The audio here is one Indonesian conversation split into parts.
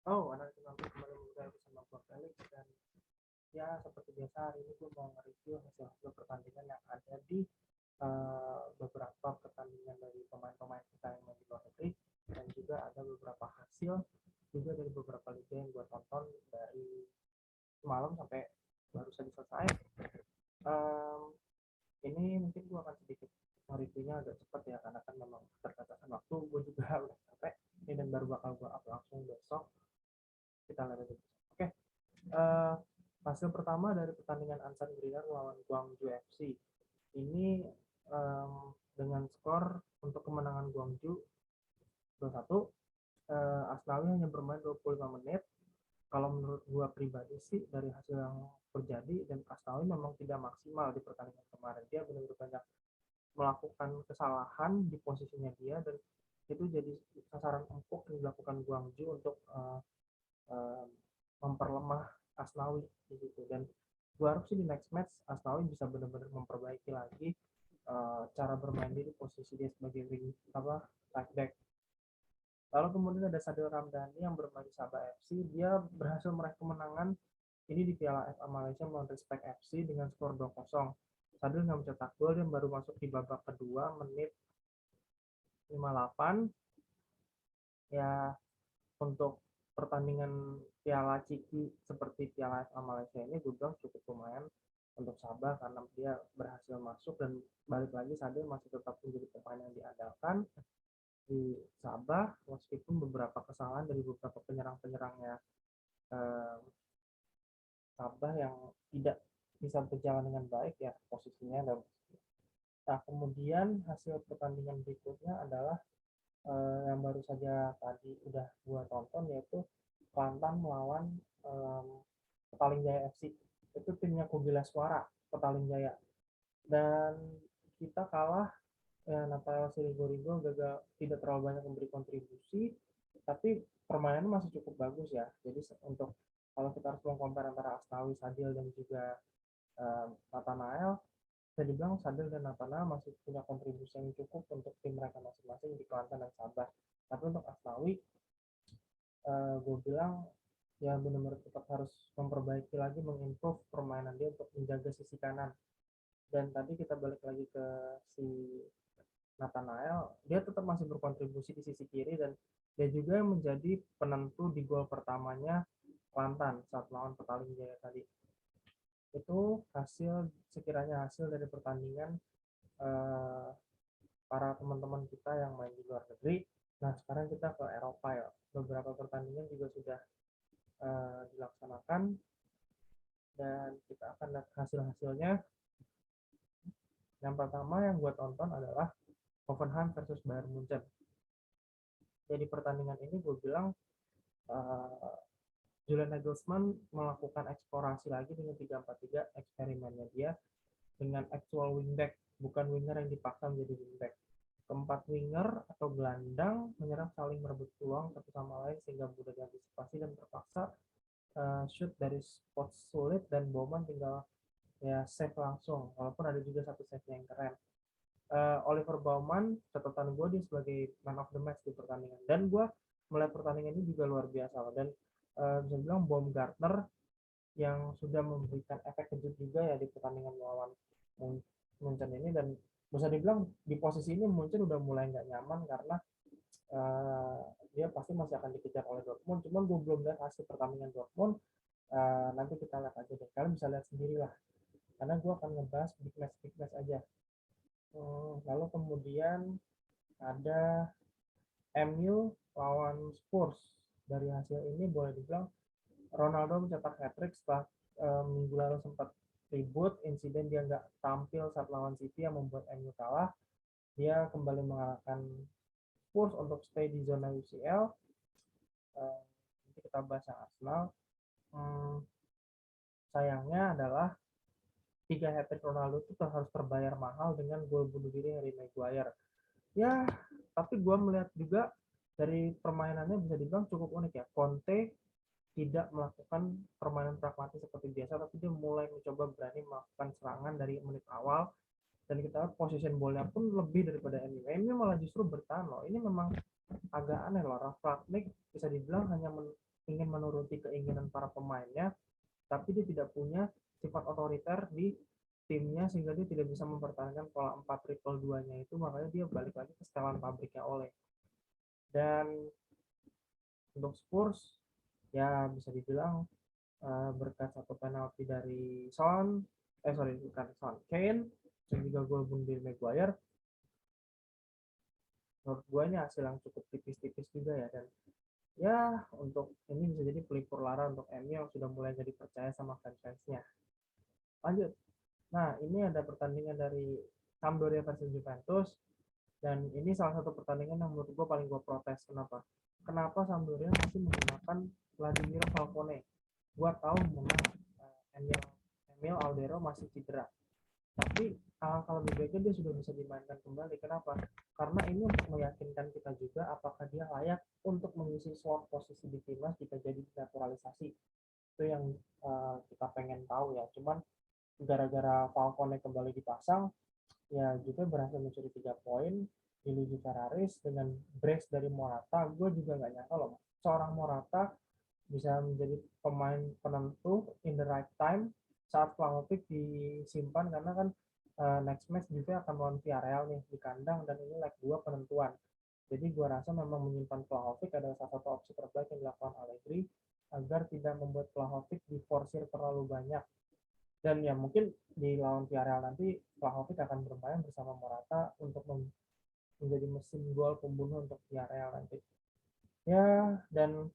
Oh, anak kembali bersama gua Felix dan ya seperti biasa hari ini gue mau nge-review hasil-hasil pertandingan yang ada di beberapa pertandingan dari pemain-pemain kita yang main di luar negeri dan juga ada beberapa hasil juga dari beberapa liga yang gue tonton dari semalam sampai baru saja selesai. Um, ini mungkin gue akan sedikit reviewnya agak cepat ya karena kan memang keterbatasan waktu gue juga udah capek ini dan baru bakal gue up langsung besok kita lihat aja. Oke, uh, hasil pertama dari pertandingan Ansan Greener melawan Guangzhou FC ini dengan skor untuk kemenangan Guangzhou 2-1. Asnawi hanya bermain 25 menit. Kalau menurut gua pribadi sih dari hasil yang terjadi dan Asnawi memang tidak maksimal di pertandingan kemarin. Dia benar-benar banyak melakukan kesalahan di posisinya dia dan itu jadi sasaran empuk yang dilakukan Guangzhou untuk uh, memperlemah Asnawi gitu. Dan gue harap sih di next match Asnawi bisa benar-benar memperbaiki lagi cara bermain dia di posisi dia sebagai wing apa right back. Lalu kemudian ada Sadil Ramdhani yang bermain di Sabah FC. Dia berhasil meraih kemenangan ini di Piala FA Malaysia melawan Respect FC dengan skor 2-0. Sadil nggak mencetak gol dan baru masuk di babak kedua menit 58. Ya, untuk pertandingan Piala Ciki seperti Piala FA Malaysia ini gue bilang cukup lumayan untuk Sabah karena dia berhasil masuk dan balik lagi Sadil masih tetap menjadi pemain yang diandalkan di Sabah meskipun beberapa kesalahan dari beberapa penyerang-penyerangnya eh, Sabah yang tidak bisa berjalan dengan baik ya posisinya. Nah kemudian hasil pertandingan berikutnya adalah yang baru saja tadi udah gua tonton yaitu Kelantan melawan um, Petaling Jaya FC. Itu timnya Kugila Suara Petaling Jaya dan kita kalah ya, Natal Sirigo gagal tidak terlalu banyak memberi kontribusi tapi permainannya masih cukup bagus ya. Jadi untuk kalau kita harus mengkompar antara Asnawi, Sadil dan juga Nathanael, bisa dibilang Sadil dan Nathanael masih punya kontribusi yang cukup untuk tim mereka masing-masing di Kelantan dan Sabah. Tapi untuk Asnawi, gue bilang ya benar-benar tetap harus memperbaiki lagi, mengimprove permainan dia untuk menjaga sisi kanan. Dan tadi kita balik lagi ke si Nathanael, dia tetap masih berkontribusi di sisi kiri dan dia juga menjadi penentu di gol pertamanya Kelantan saat melawan Petaling Jaya tadi. Itu hasil sekiranya hasil dari pertandingan eh, para teman-teman kita yang main di luar negeri. Nah, sekarang kita ke Eropa ya. Beberapa pertandingan juga sudah dilaksanakan dan kita akan lihat hasil-hasilnya. Yang pertama yang gue tonton adalah Hoffenheim versus Bayern Munchen. Jadi pertandingan ini gue bilang uh, Julian Nagelsmann melakukan eksplorasi lagi dengan 3-4-3 eksperimennya dia dengan actual wingback, bukan winger yang dipaksa menjadi wingback. Keempat winger atau gelandang menyerang saling merebut peluang satu sama lain sehingga mudah diantisipasi dan terpaksa shoot dari spot sulit dan Bowman tinggal ya save langsung walaupun ada juga satu save yang keren. Oliver Baumann catatan gue dia sebagai man of the match di pertandingan dan gue melihat pertandingan ini juga luar biasa dan bisa bilang Baumgartner yang sudah memberikan efek kejut juga ya di pertandingan melawan Munchen ini dan bisa dibilang di posisi ini Munchen udah mulai nggak nyaman karena uh, dia pasti masih akan dikejar oleh Dortmund cuman gue belum lihat hasil pertandingan Dortmund nanti kita lihat aja deh kalian bisa lihat sendiri lah karena gue akan ngebahas big match aja. Lalu kemudian ada MU lawan Spurs. Dari hasil ini boleh dibilang Ronaldo mencetak hat-trick setelah minggu lalu sempat ribut insiden dia nggak tampil saat lawan City yang membuat MU kalah. Dia kembali mengalahkan Spurs untuk stay di zona UCL. Nanti kita bahas yang Arsenal. Hmm, sayangnya adalah 3 hat-trick Ronaldo itu harus terbayar mahal dengan gol bunuh diri Harry Maguire. Ya, tapi gue melihat juga dari permainannya bisa dibilang cukup unik ya. Conte tidak melakukan permainan pragmatis seperti biasa, tapi dia mulai mencoba berani melakukan serangan dari menit awal. Dan kita lihat position bola pun lebih daripada MU. MU malah justru bertahan loh. Ini memang agak aneh loh. Ralf Rangnick bisa dibilang hanya ingin menuruti keinginan para pemainnya, tapi dia tidak punya sifat otoriter di timnya sehingga dia tidak bisa mempertahankan pola 4-3-2-nya itu, makanya dia balik lagi ke setelan pabriknya oleh. Dan untuk Spurs ya bisa dibilang berkat satu penalti dari bukan Son, Kane, dan juga gol bunuh diri Maguire, menurut gue ini hasil yang cukup tipis-tipis juga ya. Dan ya untuk ini bisa jadi pelipur lara untuk MU yang sudah mulai jadi percaya sama fans-fansnya. Lanjut. Nah, ini ada pertandingan dari Sampdoria versus Juventus, dan ini salah satu pertandingan yang menurut gue paling gue protes. Kenapa Sampdoria masih menggunakan Vladimir Falcone? Gue tahu memang Emil Aldero masih cedera, tapi alangkah lebih baiknya dia sudah bisa dimainkan kembali. Kenapa? Karena ini untuk meyakinkan kita juga apakah dia layak untuk mengisi slot posisi di timnas jika jadi naturalisasi. Itu yang kita pengen tahu ya. Cuman gara-gara Falcone kembali dipasang, ya juga berhasil mencuri 3 poin di Luigi Ferraris dengan brace dari Morata. Gue juga nggak nyangka loh, seorang Morata bisa menjadi pemain penentu in the right time saat Vlahovic disimpan, karena kan next match juga akan melawan Villarreal nih di kandang, dan ini leg 2 penentuan. Jadi gue rasa memang menyimpan Vlahovic adalah salah satu opsi terbaik yang dilakukan Allegri agar tidak membuat Vlahovic diforsir terlalu banyak. Dan ya mungkin di lawan Villarreal nanti Vlahovic akan bermain bersama Morata untuk menjadi mesin gol pembunuh untuk Villarreal nanti. Ya, dan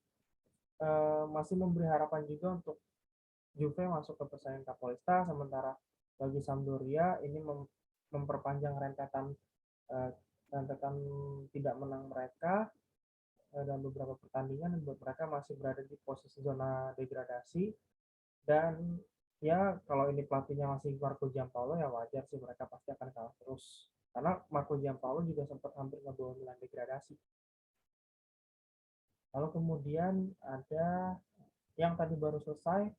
masih memberi harapan juga untuk Juve masuk ke persaingan Capolista, sementara bagi Sampdoria ini memperpanjang rentetan tidak menang mereka dalam beberapa pertandingan, dan buat mereka masih berada di posisi zona degradasi. Dan ya kalau ini pelatihnya masih Marco Giampaolo, ya wajar sih mereka pasti akan kalah terus, karena Marco Giampaolo juga sempat hampir ngebawa Milan degradasi. Lalu kemudian ada yang tadi baru selesai.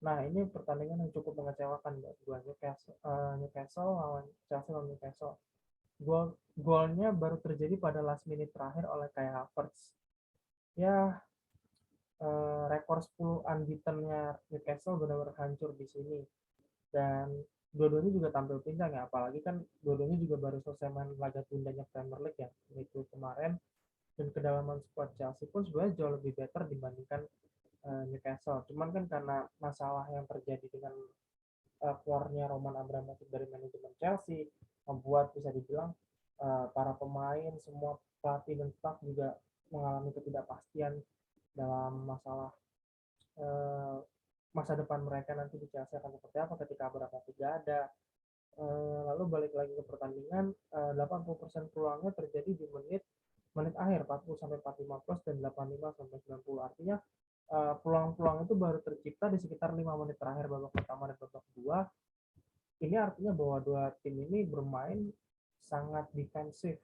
Nah, ini pertandingan yang cukup mengecewakan buat gue. Newcastle lawan Chelsea lawan Newcastle. Golnya baru terjadi pada last minute terakhir oleh Kai Havertz. Ya, rekor 10 unbeaten-nya Newcastle benar-benar hancur di sini. Dan dua-duanya juga tampil pincang ya, apalagi kan dua-duanya juga baru selesai main laga tundanya Premier League ya, itu kemarin. Dan kedalaman squad Chelsea pun sebenarnya jauh lebih better dibandingkan Newcastle. Cuman kan karena masalah yang terjadi dengan keluarnya Roman Abramovich dari manajemen Chelsea, membuat bisa dibilang para pemain, semua pelatih dan staff juga mengalami ketidakpastian dalam masalah masa depan mereka nanti di Chelsea akan seperti apa ketika Abramovich tidak ada. Lalu balik lagi ke pertandingan, 80% peluangnya terjadi di menit akhir, 40 sampai 45 plus dan 85 sampai 90. Artinya peluang-peluang itu baru tercipta di sekitar 5 menit terakhir babak pertama dan babak kedua. Ini artinya bahwa dua tim ini bermain sangat defensif.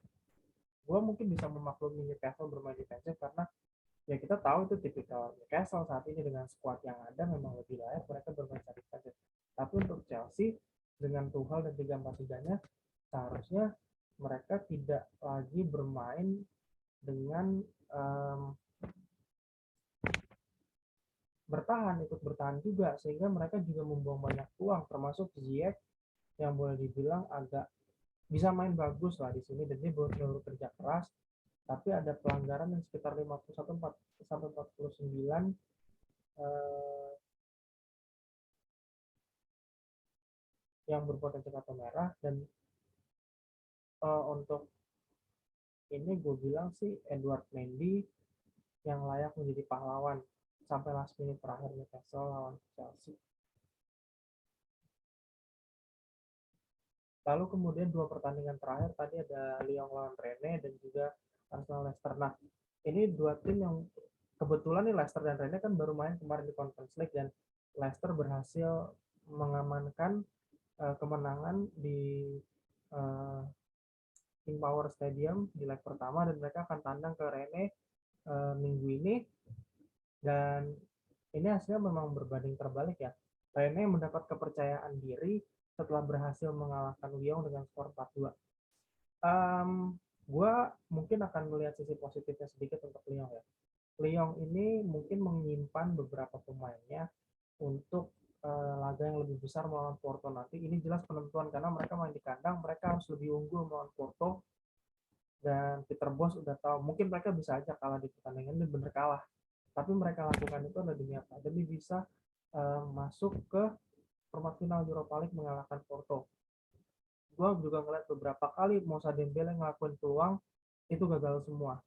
Gue mungkin bisa memaklumi Newcastle bermain defensif karena ya kita tahu itu tipikal Newcastle saat ini dengan skuad yang ada memang lebih layak mereka bermain defensif. Tapi untuk Chelsea dengan Tuchel dan 3-4-3-nya seharusnya mereka tidak lagi bermain dengan ikut bertahan juga, sehingga mereka juga membuang banyak peluang, termasuk Ziyech yang boleh dibilang agak bisa main bagus lah di sini dan dia baru kerja keras, tapi ada pelanggaran yang sekitar 51 sampai 49 yang berpotensi kartu merah. Dan untuk ini gue bilang sih Edward Mendy yang layak menjadi pahlawan sampai last minute terakhir Newcastle lawan Chelsea. Lalu kemudian dua pertandingan terakhir tadi ada Lyon lawan Rennes dan juga Arsenal Leicester. Nah, ini dua tim yang kebetulan nih Leicester dan Rennes kan baru main kemarin di Conference League, dan Leicester berhasil mengamankan kemenangan di King Power Stadium di leg pertama, dan mereka akan tandang ke Rennes minggu ini. Dan ini hasilnya memang berbanding terbalik ya. Rennes mendapat kepercayaan diri setelah berhasil mengalahkan Lyon dengan skor 4-2. Gue mungkin akan melihat sisi positifnya sedikit untuk Lyon ya. Lyon ini mungkin menyimpan beberapa pemainnya untuk laga yang lebih besar melawan Porto nanti. Ini jelas penentuan karena mereka main di kandang, mereka harus lebih unggul melawan Porto, dan Peter Bos udah tahu mungkin mereka bisa aja kalah di pertandingan ini, bener kalah, tapi mereka lakukan itu adalah demi apa? Demi bisa masuk ke perempat final Europa League mengalahkan Porto. Gue juga ngeliat beberapa kali Moussa Dembele ngelakuin peluang itu gagal semua.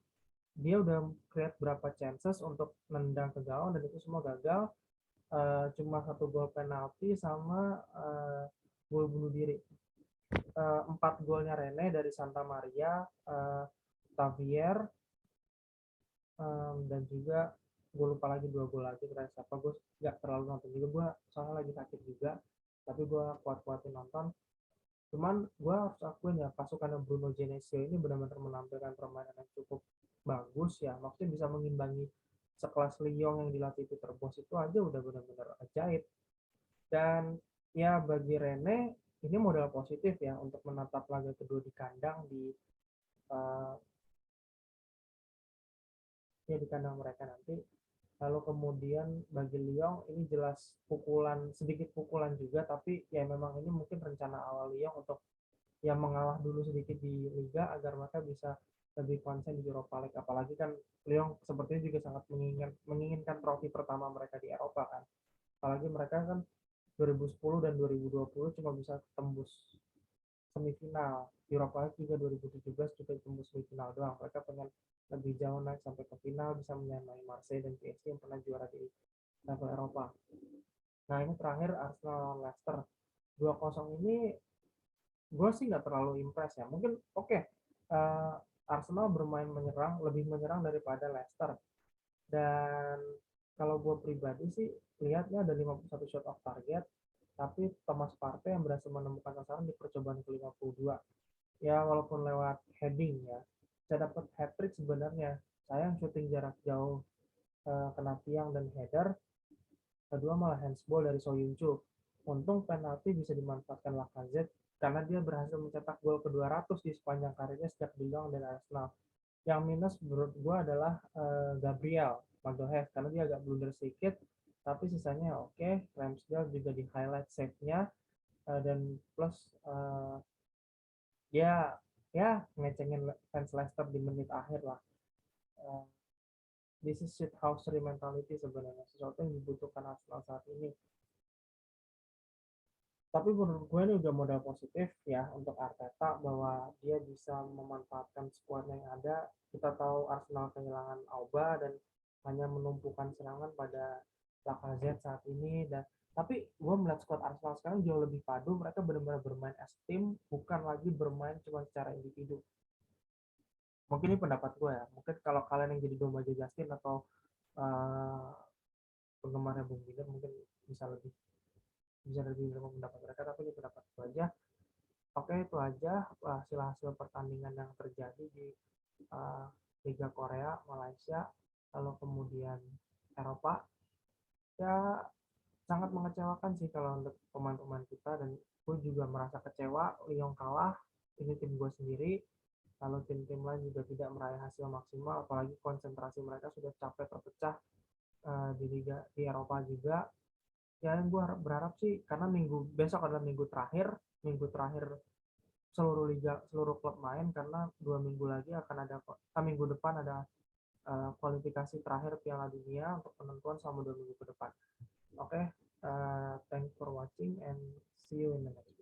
Dia udah create berapa chances untuk nendang ke gawang dan itu semua gagal. Cuma satu gol penalti sama gol bunuh diri. 4 golnya Rene dari Santa Maria, Tavier, dan juga gue lupa lagi 2 gol lagi terakhir siapa, gue nggak terlalu nonton juga, gue soalnya lagi sakit juga, tapi gue kuat-kuatin nonton. Cuman gue harus akuin ya, pasukan Bruno Genesio ini benar-benar menampilkan permainan yang cukup bagus ya, maksudnya bisa mengimbangi sekelas Lyon yang dilatih Peter Bos itu aja udah benar-benar ajaib. Dan ya bagi Rene ini modal positif ya untuk menatap laga kedua di kandang uh, di kandang mereka nanti. Lalu kemudian bagi Lyon ini jelas pukulan, sedikit pukulan juga, tapi ya memang ini mungkin rencana awal Lyon untuk ya mengalah dulu sedikit di Liga agar mereka bisa lebih konsen di Europa League. Apalagi kan Lyon sepertinya juga sangat menginginkan trofi pertama mereka di Eropa kan. Apalagi mereka kan 2010 dan 2020 cuma bisa tembus semifinal. Europa League juga 2017 juga tembus semifinal doang. Mereka pengen lebih jauh naik sampai ke final, bisa menyamai Marseille dan PSG yang pernah juara di level Eropa. Nah ini terakhir Arsenal lawan Leicester 2-0 ini gue sih nggak terlalu impress ya. Mungkin oke, Arsenal bermain menyerang, lebih menyerang daripada Leicester. Dan kalau gue pribadi sih lihatnya ada 51 shot off target, tapi Thomas Partey yang berhasil menemukan sasaran di percobaan ke-52. Ya walaupun lewat heading ya, saya dapat hat trick sebenarnya. Saya yang shooting jarak jauh kena tiang dan header, kedua malah handsball dari Soyuncu. Untung penalti bisa dimanfaatkan Lacazette karena dia berhasil mencetak gol ke-200 di sepanjang karirnya sejak di Lyon dan Arsenal. Yang minus menurut gue adalah Gabriel Magalhaes karena dia agak blunder sedikit, tapi sisanya oke. Okay. Ramsdale juga di highlight save-nya, dan plus dia ya ngecengin fans Leicester di menit akhir lah. Uh, this is shit house mentality sebenarnya, sesuatu yang dibutuhkan Arsenal saat ini. Tapi menurut gue ini udah modal positif ya untuk Arteta bahwa dia bisa memanfaatkan squad yang ada. Kita tahu Arsenal kehilangan Auba dan hanya menumpukan serangan pada Lacazette saat ini. Dan tapi gue melihat squad Arsenal sekarang jauh lebih padu. Mereka benar-benar bermain as tim, bukan lagi bermain cuma secara individu. Mungkin ini pendapat gue ya. Mungkin kalau kalian yang jadi domba Justin atau uh, penggemarnya Bung Binder mungkin bisa lebih pendapat mereka, tapi ini pendapat gue aja. Oke, itu aja hasil-hasil pertandingan yang terjadi di uh, Liga Korea, Malaysia, lalu kemudian Eropa. Ya sangat mengecewakan sih kalau untuk pemain-pemain kita, dan gue juga merasa kecewa Lyon kalah. Ini tim gue sendiri, lalu tim-tim lain juga tidak meraih hasil maksimal, apalagi konsentrasi mereka sudah capek terpecah di Liga di Eropa juga. Ya yang gue berharap sih, karena besok adalah minggu terakhir seluruh liga, seluruh klub main, karena 2 minggu lagi akan ada minggu depan ada kualifikasi terakhir Piala Dunia untuk penentuan selama 2 minggu ke depan. Oke, thanks for watching and see you in the next